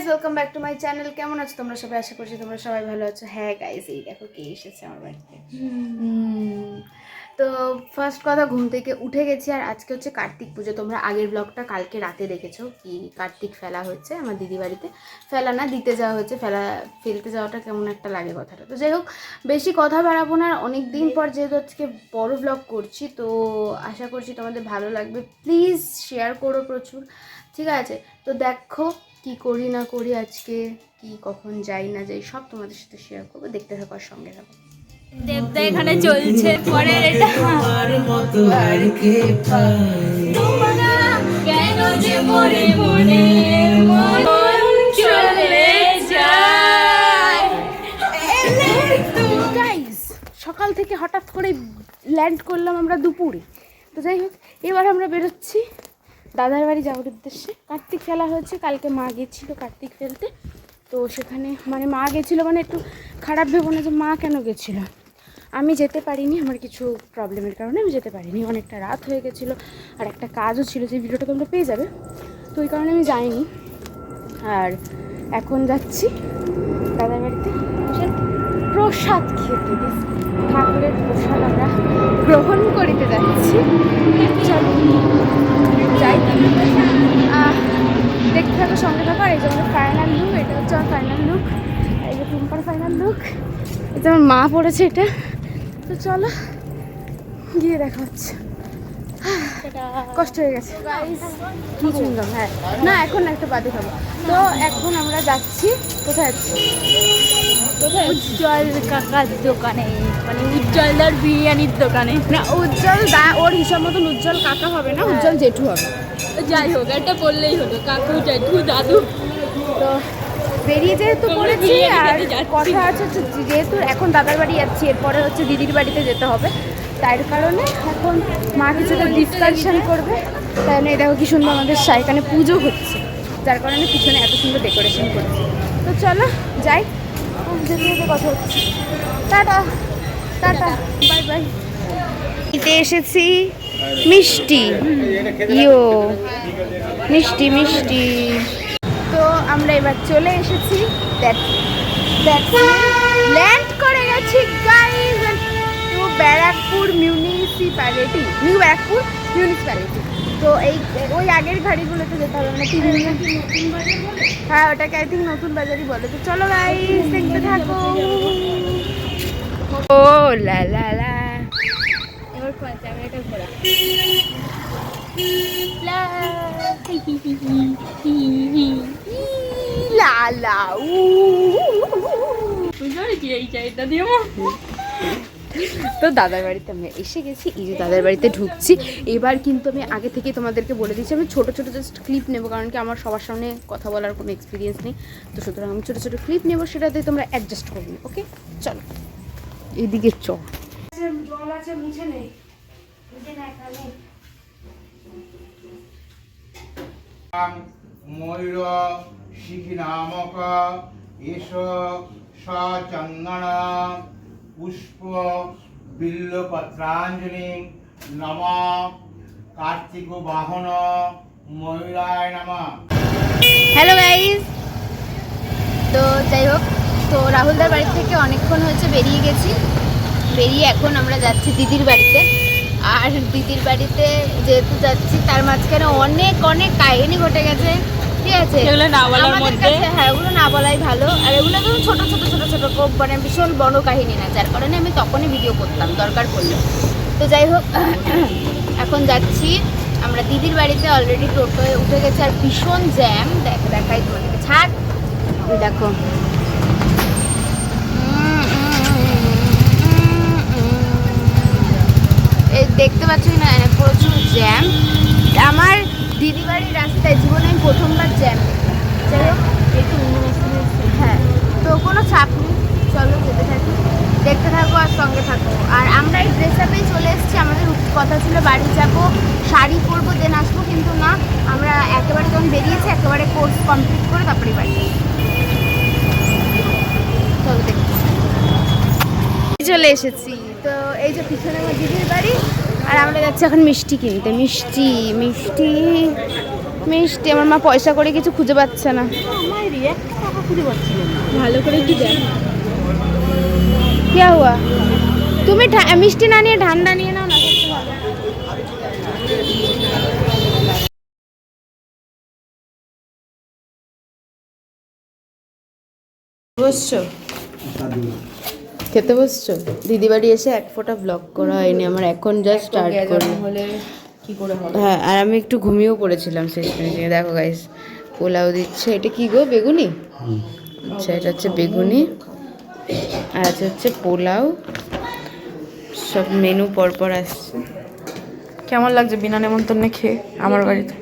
Welcome back to my channel. কেমন আছো তোমরা সবাই? আশা করছি তোমরা সবাই ভালো আছো। হ্যাঁ গাইস, এই দেখো কে এসেছে আমার বাড়িতে। তো ফার্স্ট কথা, ঘুম থেকে উঠে গেছি আর আজকে হচ্ছে কার্তিক পুজো। তোমরা আগের ব্লগটা কালকে রাতে দেখেছো কি কার্তিক ফেলা হচ্ছে আমার দিদি বাড়িতে। ফেলা না, দিতে যাওয়া হচ্ছে। ফেলতে যাওয়াটা কেমন একটা লাগে কথাটা। তো যাই হোক, বেশি কথা বাড়াবো না। অনেক দিন পর যেহেতু আজকে বড় ব্লগ করছি, তো আশা করছি তোমাদের ভালো লাগবে। প্লিজ শেয়ার করো প্রচুর, ঠিক আছে? তো দেখো কি করি না করি আজকে, কি কখন যাই না যাই, সব তোমাদের সাথে শেয়ার করবো। দেখতে থাকো আর সঙ্গে থাকো। দেবদা এখানে চলছে পরের এটা কেন যে মরে মরে মন চলে যায়। গাইস, সকাল থেকে হঠাৎ করে ল্যান্ড করলাম আমরা দুপুরে। তো যাই হোক, এবার আমরা বেরোচ্ছি দাদার বাড়ি যাওয়ার উদ্দেশ্যে। কার্তিক ফেলা হয়েছে, কালকে মা গেছিলো কার্তিক ফেলতে। তো সেখানে মানে মা গেছিলো, মানে একটু খারাপ ভেবো না যে মা কেন গেছিলো, আমি যেতে পারিনি। আমার কিছু প্রবলেমের কারণে আমি যেতে পারিনি। অনেকটা রাত হয়ে গেছিলো আর একটা কাজও ছিল, যে ভিডিওটা তোমরা পেয়ে যাবে। তো ওই কারণে আমি যাইনি। আর এখন যাচ্ছি দাদার বাড়িতে প্রসাদ খেতে। ঠাকুরের প্রসাদ আমরা গ্রহণ করিতে যাচ্ছি। চলো যাই, দেখতে থাকো, সঙ্গে থাকো। আর এই যে আমাদের ফাইনাল লুক, এটা হচ্ছে আমার ফাইনাল লুক। এই যে টুম্পার ফাইনাল লুক, এটা আমার মা পড়েছে এটা। তো চলো গিয়ে দেখা হচ্ছে। কষ্ট হয়ে গেছে, কি সুন্দর। হ্যাঁ না, এখন একটা বাদে খাবো। তো এখন আমরা যাচ্ছি, কোথায় যাচ্ছি? উজ্জ্বল কাকার দোকানে, মানে উজ্জ্বলদার বিরিয়ানির দোকানে। না, উজ্জ্বল দা ওর হিসাব মতন উজ্জ্বল কাকা হবে না, উজ্জ্বল জেঠু হবে। যাই হোক, একটা বললেই হলো, কাকু জেঠু দাদু। তো বেরিয়ে যেহেতু পড়েছি, আর কথা আছে হচ্ছে যেহেতু এখন দাদার বাড়ি যাচ্ছি, এরপরে হচ্ছে দিদির বাড়িতে যেতে হবে। তার কারণে এখন মা কিছুটা ডিসকাশন করবে। তাই নিয়ে দেখো কি সুন্দর আমাদের এখানে পুজো হচ্ছে, যার কারণে পিছনে এত সুন্দর ডেকোরেশন করছে। তো চলো যাই, যেতে যেতে কথা হচ্ছে। Tata tata, bye bye. নিতে এসেছি মিষ্টি, ইয়ো মিষ্টি মিষ্টি। তো আমরা এবার চলে এসেছি, ল্যান্ড করে গেছি guys to Barrackpore municipality, new Barrackpore municipality. তো এই ওই আগের গাড়িগুলোতে যেতে হবে না, হ্যাঁ ওটাকে আই থিঙ্ক নতুন বাজারই বলে। তো চলো গাইস, দেখতে থাকো। ও লা লা লা, এবার ক্যামেরাটা ঘোরা। লা লা উ। তো দাদার বাড়িতে আমরা এসে গেছি, এই যে দাদার বাড়িতে ঢুকছি। এবার কিন্তু আমি আগে থেকে তোমাদেরকে বলে দিচ্ছি, আমি ছোটো ছোটো জাস্ট ক্লিপ নেবো, কারণ কি আমার সবার সামনে কথা বলার কোনো এক্সপিরিয়েন্স নেই। তো সুতরাং আমি ছোটো ছোটো ক্লিপ নেবো, সেটাতে তোমরা অ্যাডজাস্ট করবে। ওকে চলো, এদিকে চ। জল আছে, মুছে নেই ময়ূর শিখি নামক এস সচন্দন পুষ্প বিল্লপত্রাঞ্জলি নম কার্তিক বাহন ময়ূরায় নম। হ্যালো গাইজ, তো যাই হোক, তো রাহুলদার বাড়ি থেকে অনেকক্ষণ হয়েছে বেরিয়ে গেছি। বেরিয়ে এখন আমরা যাচ্ছি দিদির বাড়িতে। আর দিদির বাড়িতে যেহেতু যাচ্ছি, তার মাঝখানে অনেক অনেক কাহিনী ঘটে গেছে, ঠিক আছে? এগুলো না বলার মধ্যে, হ্যাঁ ওগুলো না বলাই ভালো। আর এগুলো তো ছোটো ছোটো ছোটো ছোটো, মানে ভীষণ বড় কাহিনী না, যার কারণে আমি তখনই ভিডিও করতাম দরকার পড়লে। তো যাই হোক, এখন যাচ্ছি আমরা দিদির বাড়িতে। অলরেডি টোটোয় উঠে গেছে আর ভীষণ জ্যাম। দেখাই তোমাদেরকে, ছাড়, দেখো এই দেখতে পাচ্ছি না, প্রচুর জ্যাম। আমার দিদি বাড়ির রাস্তায় জীবনে আমি প্রথমবার জ্যাম। যাই হোক, হ্যাঁ তো কোনো চাপ নেই, চলো যেতে থাকি, দেখতে থাকো আর সঙ্গে থাকো। আর আমরা এই ড্রেস আপেই চলে এসেছি। আমাদের কথা ছিল বাড়ি যাবো, শাড়ি পরবো, দেন আসবো, কিন্তু না, আমরা একেবারে যখন বেরিয়েছি একেবারে কোর্স কমপ্লিট করে তারপরে বাড়ি চলো দেখতে। চলে এসেছি, তো এই যে পিছনে আমার দিদির বাড়ি। আর আমরা যাচ্ছি এখন মিষ্টি কিনতে। মিষ্টি মিষ্টি মিষ্টি আমার মা পয়সা করে কিছু খুঁজে পাচ্ছে না। ভালো করে কি দেখ। क्या हुआ? তুমি মিষ্টি না নিয়ে ঠান্ডা নিয়ে নাও না, সবচেয়ে ভালো। বসছো? খেতে বসছো? দিদি বাড়ি এসে এক ফোঁটা ব্লগ করা হয়নি আমার, এখন জাস্ট স্টার্ট করলাম। কি করে হবে? হ্যাঁ, আর আমি একটু ঘুমিয়েও পড়েছিলাম শেষ মিনিটে। দেখো গাইস, পোলাও দিচ্ছে। এটা কি গো, বেগুনি? আচ্ছা, এটা হচ্ছে বেগুনি, আর আছে হচ্ছে পোলাও। সব মেনু পরপর আসছে। কেমন লাগছে বিনা নেমন্তন্নে খেয়ে আমার বাড়িতে?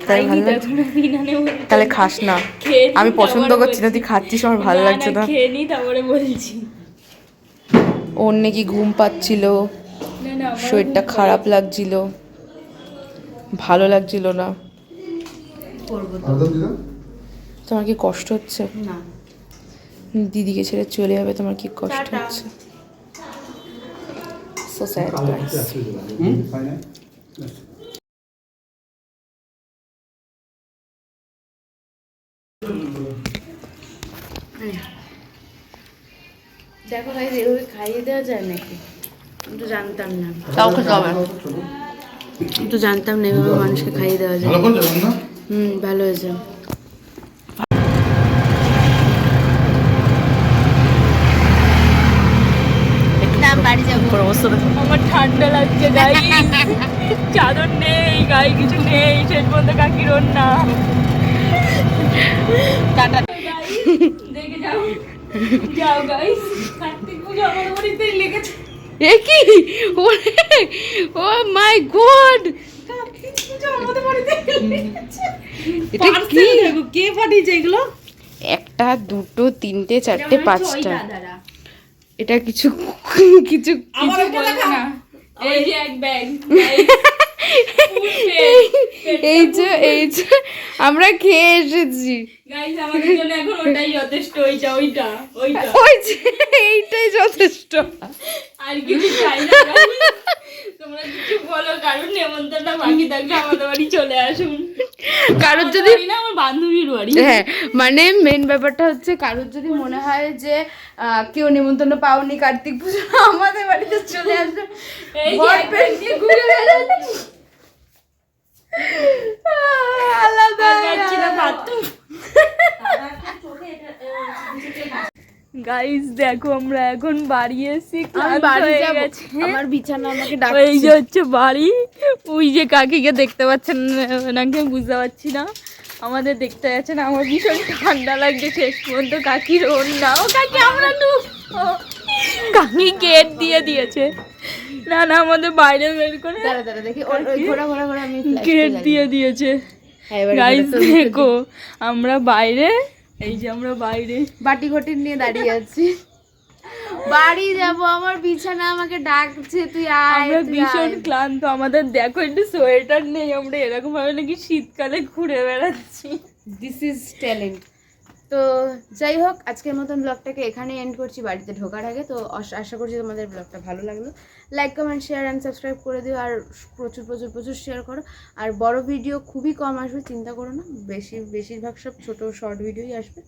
তাই ভালো লাগছে? তাহলে খাস না, আমি পছন্দ করছি না, তুই খাচ্ছিস, আমার ভালো লাগছে না। খেয়ে নি তারপরে বলছি। ওর নাকি ঘুম পাচ্ছিল, শরীরটা খারাপ লাগছিল, ভালো লাগছিল না। তোমার কি কষ্ট হচ্ছে? না, দিদিকে ছেড়ে চলে যাবে, তোমার কি কষ্ট হচ্ছে? So sad, guys. দেখো গাইস, এভাবে খাইয়ে দেওয়া যায় নাকি? আমি তো জানতাম না। তাও খেতে হবে। আমি তো জানতাম না এভাবে মানুষকে খাইয়ে দেওয়া যায়। ভালো হয়েছে। বাড়ি যাবো। আমার ঠান্ডা লাগছে গাই, চাদর নেই, গায়ে কিছু নেই, শেষ পর্যন্ত কাকির না। দেখে যাও, যাও গাইস, কার্তিক পুজো আমাদের বাড়িতেই লেগেছে। এ কি? ও মাই গড, কার্তিক পুজো আমাদের বাড়িতেই লেগেছে। এটা কি? কে পাঠিয়েছে এগুলো? একটা, দুটো, তিনটে, চারটে, পাঁচটা। এটা কিছু কিছু বলবো না। এই যে এক ব্যাগ, এই যে আমরা খেয়ে এসেছি গাইস, আমাদের জন্য এখন ওটাই যথেষ্ট। ওইটা ওই যে এইটাই যথেষ্ট। আর কিছু চাই না guys। তোমরা কিছু বলো, কারণ নেমন্তন্ন বাকি থাকলে আমাদের বাড়ি চলে আসুন। কারোর আমাদের যদি বাড়ি না, আমার বান্ধবীর বাড়ি। হ্যাঁ, মানে মেন ব্যাপারটা হচ্ছে কারোর যদি মনে হয় যে কেউ নেমন্তন্ন পাওনি কার্তিক পুজো, আমাদের বাড়িতে চলে আসবে। এই যে এক ব্যাগ নিয়ে ঘুরে বেড়াচ্ছি। আলাদা যাচ্ছি না বাথরুম। গাইস দেখো, আমরা এখন বাড়ি এসেছি, আমি ক্লান্ত বাড়ি হয়ে যাব, গেছে। আমার বিছানা আমাকে এই ডাকছে। যে হচ্ছে বাড়ি, ওই যে কাকিকে দেখতে পাচ্ছেন নাকি বুঝতে পারছি না, আমাদের দেখতে যাচ্ছে না। আমার ভীষণ ঠান্ডা লাগছে, শেষ পর্যন্ত কাকির না। ও কাকি, আমরা কাকি গেট দিয়ে দিয়েছে। না আমাদের বাইরে বের করে দাঁড়া দেখি, ওই ঘোরা আমি গেট দিয়ে দিয়েছে। গাইস দেখো, আমরা বাইরে, এই যে আমরা বাইরে বাটি ঘটি নিয়ে দাঁড়িয়ে আছি। বাড়ি যাব, আমার বিছানা আমাকে ডাকছে, তুই আয়। আমরা ভীষণ ক্লান্ত, আমাদের দেখো একটু সোয়েটার নেই, আমরা এরকম ভাবে নাকি শীতকালে ঘুরে বেড়াচ্ছি। This is talent. তো যাই হোক, আজকের মতন ব্লগটাকে এখানে এন্ড করছি বাড়িতে ঢোকার আগে। তো আশা করছি তোমাদের ব্লগটা ভালো লাগলো। Like, comment, share and subscribe করে দিও, আর প্রচুর শেয়ার করো। আর বড় ভিডিও খুবই কম আসবে, চিন্তা করো না, বেশিরভাগ সব ছোটো শর্ট ভিডিওই আসবে।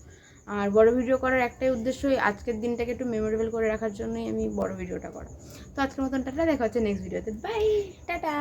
আর বড় ভিডিও করার একটাই উদ্দেশ্য, আজকের দিনটাকে একটু মেমোরেবল করে রাখার জন্যই আমি বড় ভিডিওটা করা। তো আজকের মতন টাটা, দেখা হচ্ছে নেক্সট ভিডিওতে। Bye, tata.